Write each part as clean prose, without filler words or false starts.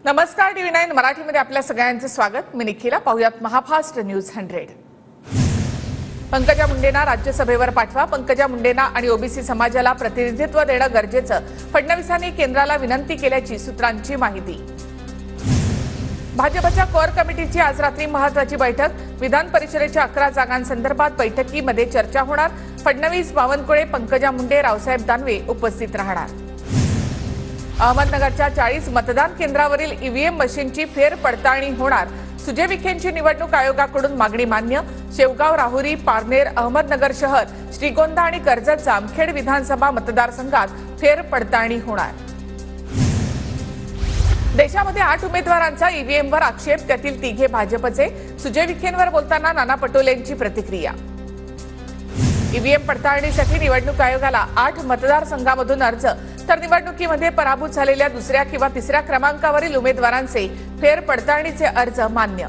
नमस्कार, टीव्ही9 मराठीमध्ये आपल्या सगळ्यांचे स्वागत। मी निखिला। पाहुयात महाफास्ट न्यूज 100। पंकजा मुंडेंना राज्यसभेवर पाठवा। पंकजा मुंडेंना आणि ओबीसी समाजाला प्रतिनिधित्व देणं गरजेचं, फडणवीसांनी केंद्राला विनंती केल्याची सूत्रांची माहिती। भाजपच्या कोर कमिटीची आज रात्री महत्त्वाची बैठक। विधान परिषदेच्या 11 जागांसंदर्भात बैठकीमध्ये चर्चा होणार। फडणवीस, बावनकुळे, पंकजा मुंडे, रावसाहेब दानवे उपस्थित राहणार। अहमदनगरच्या 40 मतदान केंद्रावरील ईव्हीएम मशीनची फेरपडताळणी होणार। सुजय विखेंची निवडणूक आयोगाकडून मागणी मान्य। शेवगाव, राहुरी, पारनेर, अहमदनगर शहर, श्रीगोंदा आणि कर्जत जामखेड विधानसभा मतदारसंघात फेरपडताळणी होणार। देशामध्ये 8 उमेदवारांचा ईव्हीएमवर आक्षेप, त्यातील 3 भाजपचे। सुजय विखेंवर बोलताना नाना पटोलेंची प्रतिक्रिया। ईव्हीएम पडताळणीसाठी निवडणूक आयोगाला 8 मतदारसंघांमधून अर्ज, तर निवडणुकीमध्ये पराभूत झालेल्या 2ऱ्या किंवा 3ऱ्या क्रमांकावरील उमेदवारांचे फेरपडताळणीचे अर्ज मान्य।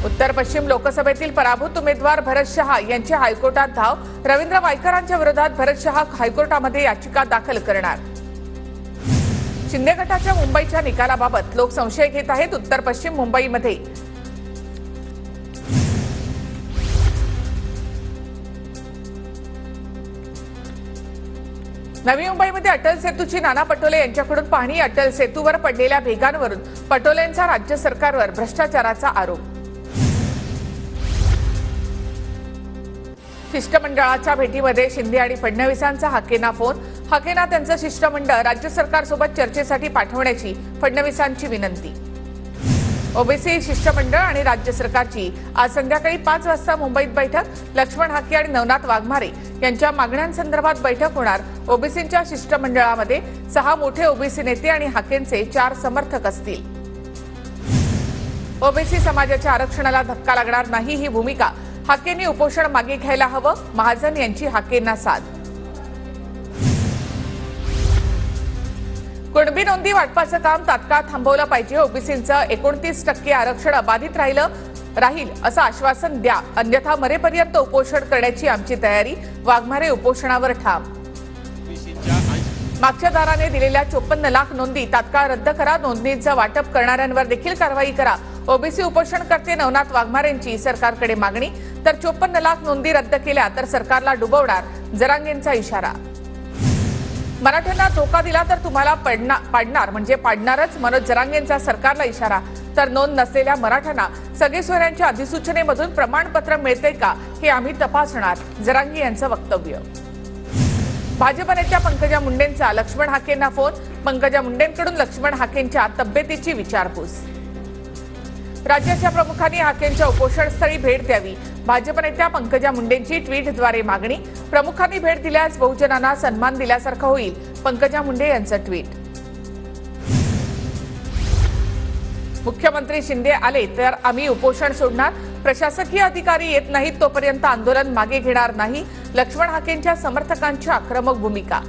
उत्तर पश्चिम लोकसभेतील पराभूत उमेदवार भरत शहा यांची हायकोर्टात धाव। रवींद्र वायकरांच्या विरोधात भरत शहा हायकोर्टामध्ये याचिका दाखल करणार। शिंदे गटाच्या मुंबईच्या निकालाबाबत लोक संशय घेत आहेत। उत्तर पश्चिम मुंबईमध्ये नवी मुंबईमध्ये अटल सेतूची नाना पटोले यांच्याकडून पाहणी। अटल सेतूवर पडलेल्या भेगांवरून पटोलेंचा राज्य सरकारवर भ्रष्टाचाराचा आरोप। शिष्टमंडळाच्या भेटीमध्ये शिंदे आणि फडणवीसांचा हाकेंना फोन। हाकेंना त्यांचं शिष्टमंडळ राज्य सरकारसोबत चर्चेसाठी पाठवण्याची फडणवीसांची विनंती। ओबीसी शिष्टमंडळ आणि राज्य सरकारची आज संध्याकाळी 5 वाजता मुंबईत बैठक। लक्ष्मण हाके आणि नवनाथ वाघमारे यांच्या मागण्यांसंदर्भात बैठक होणार। ओबीसींच्या शिष्टमंडळामध्ये 6 मोठे ओबीसी नेते आणि हाकेंचे 4 समर्थक असतील। ओबीसी समाजाच्या आरक्षणाला धक्का लागणार नाही, ही भूमिका हाकेंनी उपोषण मागे घ्यायला हवं। महाजन यांची हाकेंना साथ। कुणबी नोंदी वाटपाचं काम तात्काळ थांबवलं पाहिजे। ओबीसींचं 29% आरक्षण अबाधित राहील असं आश्वासन द्या, अन्यथा मरेपर्यंत उपोषण करण्याची आमची तयारी। वाघमारे उपोषणावर ठाम। मागच्या दाराने दिलेल्या 54 लाख नोंदी तात्काळ रद्द करा। नोंदणीचं वाटप करणाऱ्यांवर देखील कारवाई करा। ओबीसी उपोषणकर्ते नवनाथ वाघमारेंची सरकारकडे मागणी। तर 54 लाख नोंदी रद्द केल्या तर सरकारला डुबवणार, जरांगेंचा इशारा। मराठ्यांना धोका दिला तर तुम्हाला पाडणार म्हणजे पाडणारच, मनोज जरांगेंचा सरकारला इशारा। तर नोंद नसलेल्या मराठ्यांना सगळे सोयऱ्यांच्या अधिसूचनेमधून प्रमाणपत्र मिळते का हे आम्ही तपासणार, जरांगे यांचं वक्तव्य। भाजप नेत्या पंकजा मुंडेंचा लक्ष्मण हाकेंना फोन। पंकजा मुंडेंकडून लक्ष्मण हाकेंच्या तब्येतीची विचारपूस। राज्याच्या प्रमुखांनी हाकेंच्या उपोषणस्थळी भेट द्यावी। भाजप नेत्या पंकजा मुंडेंची ट्विटद्वारे मागणी। प्रमुखांनी भेट दिल्यास बहुजनांना सन्मान दिल्यासारखं होईल, पंकजा मुंडे यांचं ट्विट। मुख्यमंत्री शिंदे आले तर आम्ही उपोषण सोडणार। प्रशासकीय अधिकारी येत नाहीत तोपर्यंत आंदोलन मागे घेणार नाही, लक्ष्मण हाकेंच्या समर्थकांची आक्रमक भूमिका।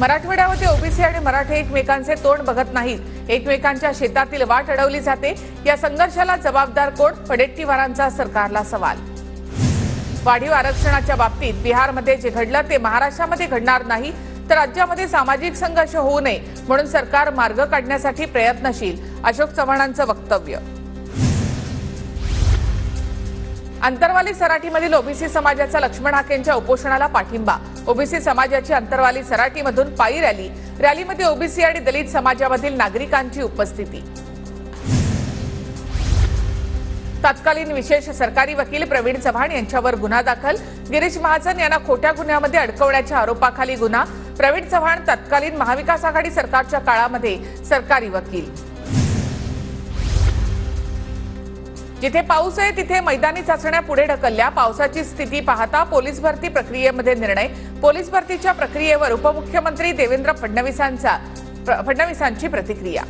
मराठवाड्यामध्ये ओबीसी आणि मराठे एकमेकांचे तोंड बघत नाहीत, एकमेकांच्या शेतातील वाट अडवली जाते। या संघर्षाला जबाबदार कोण? वडेट्टीवारांचा सरकारला सवाल। वाढीव आरक्षणाच्या बाबतीत बिहारमध्ये जे घडलं ते महाराष्ट्रामध्ये घडणार नाही, तर राज्यामध्ये सामाजिक संघर्ष होऊ नये म्हणून सरकार मार्ग काढण्यासाठी प्रयत्नशील, अशोक चव्हाणांचं वक्तव्य। अंतरवाली सराटीमधील ओबीसी समाजाचा लक्ष्मण हाकेंच्या उपोषणाला पाठिंबा। ओबीसी समाजाची अंतरवाली सराटीमधून पायी रॅलीमध्ये ओबीसी आणि दलित समाजामधील नागरिकांची उपस्थिती। तत्कालीन विशेष सरकारी वकील प्रवीण चव्हाण यांच्यावर गुन्हा दाखल। गिरीश महाजन यांना खोट्या गुन्ह्यामध्ये अडकवण्याच्या आरोपाखाली गुन्हा। प्रवीण चव्हाण तत्कालीन महाविकास आघाडी सरकारच्या काळामध्ये सरकारी वकील। जिथे पाऊस आहे तिथे मैदानी चाचण्या पुढे ढकलल्या। पावसाची स्थिती पाहता पोलीस भरती प्रक्रियेमध्ये निर्णय। पोलीस भरतीच्या प्रक्रियेवर उपमुख्यमंत्री देवेंद्र फडणवीसांची प्रतिक्रिया।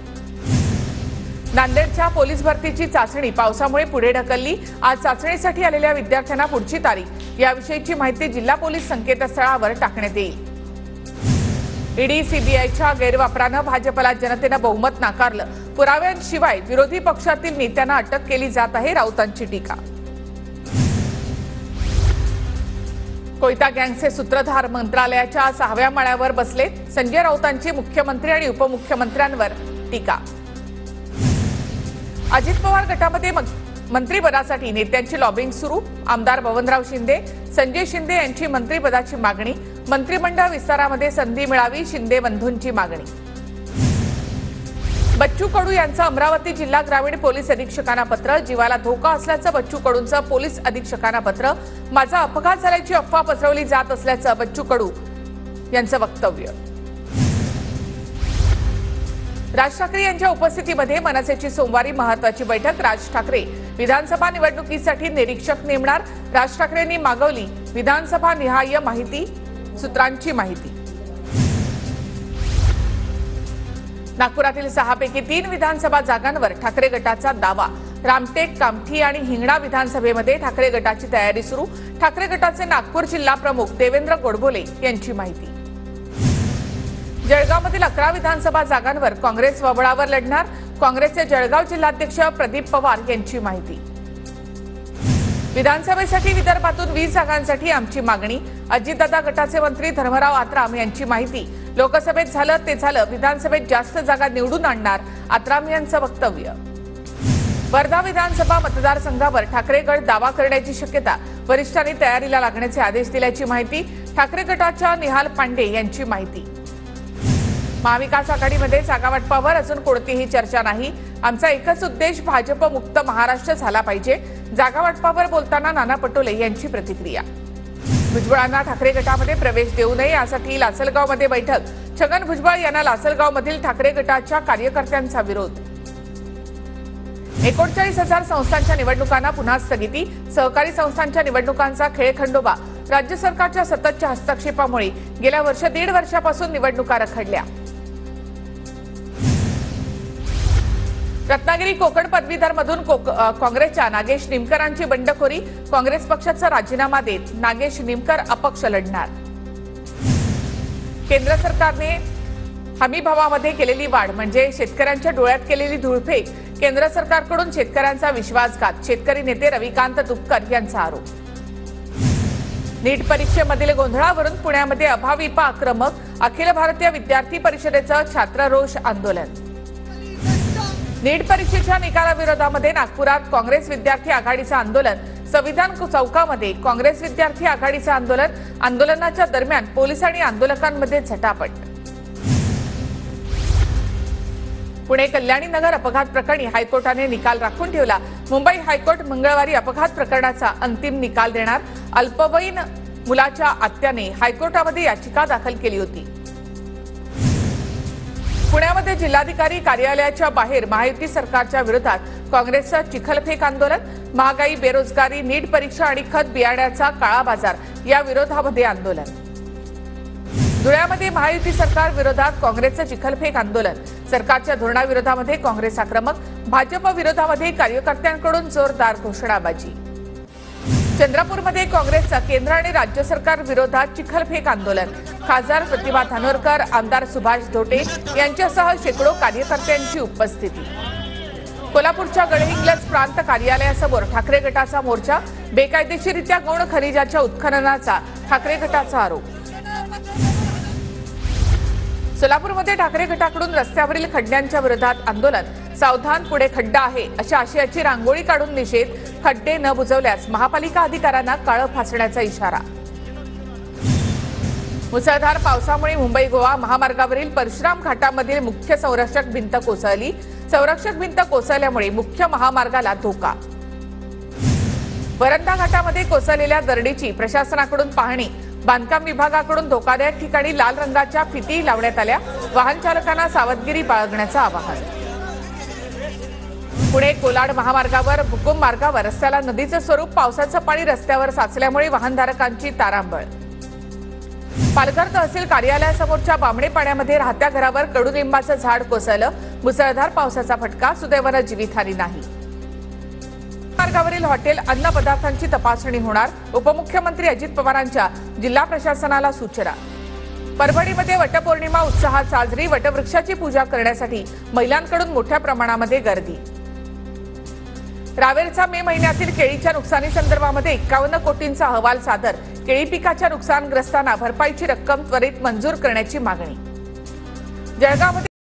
नांदेडच्या पोलीस भरतीची चाचणी पावसामुळे पुढे ढकलली। आज चाचणीसाठी आलेल्या विद्यार्थ्यांना पुढची तारीख, याविषयीची माहिती जिल्हा पोलीस संकेतस्थळावर टाकण्यात येईल। ईडी सीबीआयच्या गैरवापरानं भाजपला जनतेनं बहुमत नाकारलं। पुराव्यांशिवाय विरोधी पक्षातील नेत्यांना अटक केली जात आहे, राऊतांची टीका। कोयता गँगचे सूत्रधार मंत्रालयाच्या 6व्या माळ्यावर बसले. संजय राऊतांची मुख्यमंत्री आणि उपमुख्यमंत्र्यांवर टीका. अजित पवार गटामध्ये मंत्रिपदासाठी नेत्यांची लॉबिंग सुरू. आमदार बबनराव शिंदे, संजय शिंदे यांची मंत्रिपदाची मागणी. मंत्रिमंडळ विस्तारामध्ये संधी मिळावी, शिंदे बंधूंची मागणी. बच्चू कडू यांचं अमरावती जिल्हा ग्रामीण पोलीस अधीक्षकांना पत्र. जीवाला धोका असल्याचं बच्चू कडूंचं पोलीस अधीक्षकांना पत्र. माझा अपघात झाल्याची अफवा पसरवली जात असल्याचं बच्चू कडू यांचं वक्तव्य. राज ठाकरे यांच्या उपस्थितीमध्ये मनसेची सोमवारी महत्त्वाची बैठक. राज ठाकरे विधानसभा निवडणुकीसाठी निरीक्षक नेमणार. राज ठाकरेंनी मागवली विधानसभा निहाय माहिती, सूत्रांची माहिती. नागपुरातील 6 पैकी 3 विधानसभा जागांवर ठाकरे गटाचा दावा. रामटेक, कामठी आणि हिंगणा विधानसभेमध्ये ठाकरे गटाची तयारी सुरू. ठाकरे गटाचे नागपूर जिल्हा प्रमुख देवेंद्र गोडबोले यांची माहिती. जळगावमधील 11 विधानसभा जागांवर काँग्रेस वबळावर लढणार. काँग्रेसचे जळगाव जिल्हाध्यक्ष प्रदीप पवार यांची माहिती. विधानसभेसाठी विदर्भातून 20 जागांसाठी आमची मागणी. अजितदादा गटाचे मंत्री धर्मराव आत्राम यांची माहिती. लोकसभेत झालं ते झालं, विधानसभेत जास्त जागा निवडून आणणार, आत्राम यांचं वक्तव्य. वर्धा विधानसभा मतदारसंघावर ठाकरे गट दावा करण्याची शक्यता. वरिष्ठांनी तयारीला लागण्याचे आदेश दिल्याची माहिती. ठाकरे गटाच्या निहाल पांडे यांची माहिती. महाविकास आघाडीमध्ये जागा वाटपावर अजून कोणतीही चर्चा नाही. आमचा एकच उद्देश भाजप मुक्त महाराष्ट्र झाला पाहिजे. जागा वाटपावर बोलताना नाना पटोले यांची प्रतिक्रिया. भुजबळांना ठाकरे गटामध्ये प्रवेश देऊ नये यासाठी लासलगावमध्ये बैठक. छगन भुजबळ यांना लासलगावमधील ठाकरे गटाच्या कार्यकर्त्यांचा विरोध. 39,000 संस्थांच्या निवडणुकांना पुन्हा स्थगिती. सहकारी संस्थांच्या निवडणुकांचा खेळखंडोबा. राज्य सरकारच्या सततच्या हस्तक्षेपामुळे गेल्या 1.5 वर्षापासून निवडणुका रखडल्या. रत्नागिरी कोकण पदवीधरमधून काँग्रेसच्या नागेश निमकरांची बंडखोरी. काँग्रेस पक्षाचा राजीनामा देत नागेश निमकर अपक्ष लढणार. केंद्र सरकारने हमीभावामध्ये केलेली वाढ म्हणजे शेतकऱ्यांच्या डोळ्यात केलेली धूळफेक. केंद्र सरकारकडून शेतकऱ्यांचा विश्वासघात. शेतकरी नेते रविकांत तुपकर यांचा आरोप. नीट परीक्षेमधील गोंधळावरून पुण्यामध्ये अभाविप आक्रमक. अखिल भारतीय विद्यार्थी परिषदेचं छात्ररोष आंदोलन. नीट परीक्षेच्या निकालाविरोधामध्ये नागपुरात काँग्रेस विद्यार्थी आघाडीचं आंदोलन. संविधान चौकामध्ये काँग्रेस विद्यार्थी आघाडीचं आंदोलन. आंदोलनाच्या दरम्यान पोलीस आणि आंदोलकांमध्ये झटापट. पुणे कल्याणी नगर अपघात प्रकरणी हायकोर्टाने निकाल राखून ठेवला. मुंबई हायकोर्ट मंगळवारी अपघात प्रकरणाचा अंतिम निकाल देणार. अल्पवयीन मुलाच्या आत्याने हायकोर्टामध्ये याचिका दाखल केली होती. पुण्यामध्ये जिल्हाधिकारी कार्यालयाच्या बाहेर महायुती सरकारच्या विरोधात काँग्रेसचं चिखलफेक आंदोलन. महागाई, बेरोजगारी, नीट परीक्षा आणि खत बियाण्याचा काळा बाजार या विरोधामध्ये आंदोलन. धुळ्यामध्ये महायुती सरकार विरोधात काँग्रेसचं चिखलफेक आंदोलन. सरकारच्या धोरणाविरोधामध्ये काँग्रेस आक्रमक. भाजप विरोधामध्ये कार्यकर्त्यांकडून जोरदार घोषणाबाजी. चंद्रपूरमध्ये काँग्रेसचं केंद्र आणि राज्य सरकार विरोधात चिखलफेक आंदोलन. खासदार प्रतिभा धानोरकर, आमदार सुभाष धोटे यांच्यासह शेकडो कार्यकर्त्यांची उपस्थिती. कोल्हापूरच्या गडहिंग्लज प्रांत कार्यालयासमोर ठाकरे गटाचा मोर्चा. बेकायदेशीरित्या गौण खनिजाच्या उत्खननाचा ठाकरे गटाचा आरोप. सोलापूरमध्ये ठाकरे गटाकडून रस्त्यावरील खड्ड्यांच्या विरोधात आंदोलन. सावधान, पुढे खड्डा आहे अशा आशयाची रांगोळी काढून निषेध. खड्डे न बुजवल्यास महापालिका अधिकाऱ्यांना काळं फासण्याचा इशारा. मुसळधार पावसामुळे मुंबई गोवा महामार्गावरील परशुराम घाटामधील मुख्य संरक्षक भिंत कोसळली. संरक्षक भिंत कोसळल्यामुळे मुख्य महामार्गाला धोका. वरंधा घाटामध्ये कोसळलेल्या दरडीची प्रशासनाकडून पाहणी. बांधकाम विभागाकडून धोकादायक ठिकाणी लाल रंगाच्या फिती लावण्यात आल्या. वाहन चालकांना सावधगिरी बाळगण्याचं आवाहन. पुणे कोलाड महामार्गावर भुकुम मार्गावर रस्त्याला नदीचं स्वरूप. पावसाचं पाणी रस्त्यावर साचल्यामुळे वाहनधारकांची तारांबळ. पालघर तहसील कार्यालयासमोरच्या बामणे पाण्यामध्ये राहत्या घरावर कडुलिंबाचं झाड कोसळलं. मुसळधार पावसाचा फटका. सुदैवानं जीवितहानी नाही. मार्गावरील हॉटेल अन्न पदार्थांची तपासणी होणार. उपमुख्यमंत्री अजित पवारांच्या जिल्हा प्रशासनाला सूचना. परभणीमध्ये वटपौर्णिमा उत्साहात साजरी. वटवृक्षाची पूजा करण्यासाठी महिलांकडून मोठ्या प्रमाणामध्ये गर्दी. रावेरचा मे महिन्यातील केळीच्या नुकसानी संदर्भामध्ये 51 कोटींचा अहवाल सादर, केळी पिकाच्या नुकसानग्रस्तांना भरपाईची रक्कम त्वरित मंजूर करण्याची मागणी. जळगावमध्ये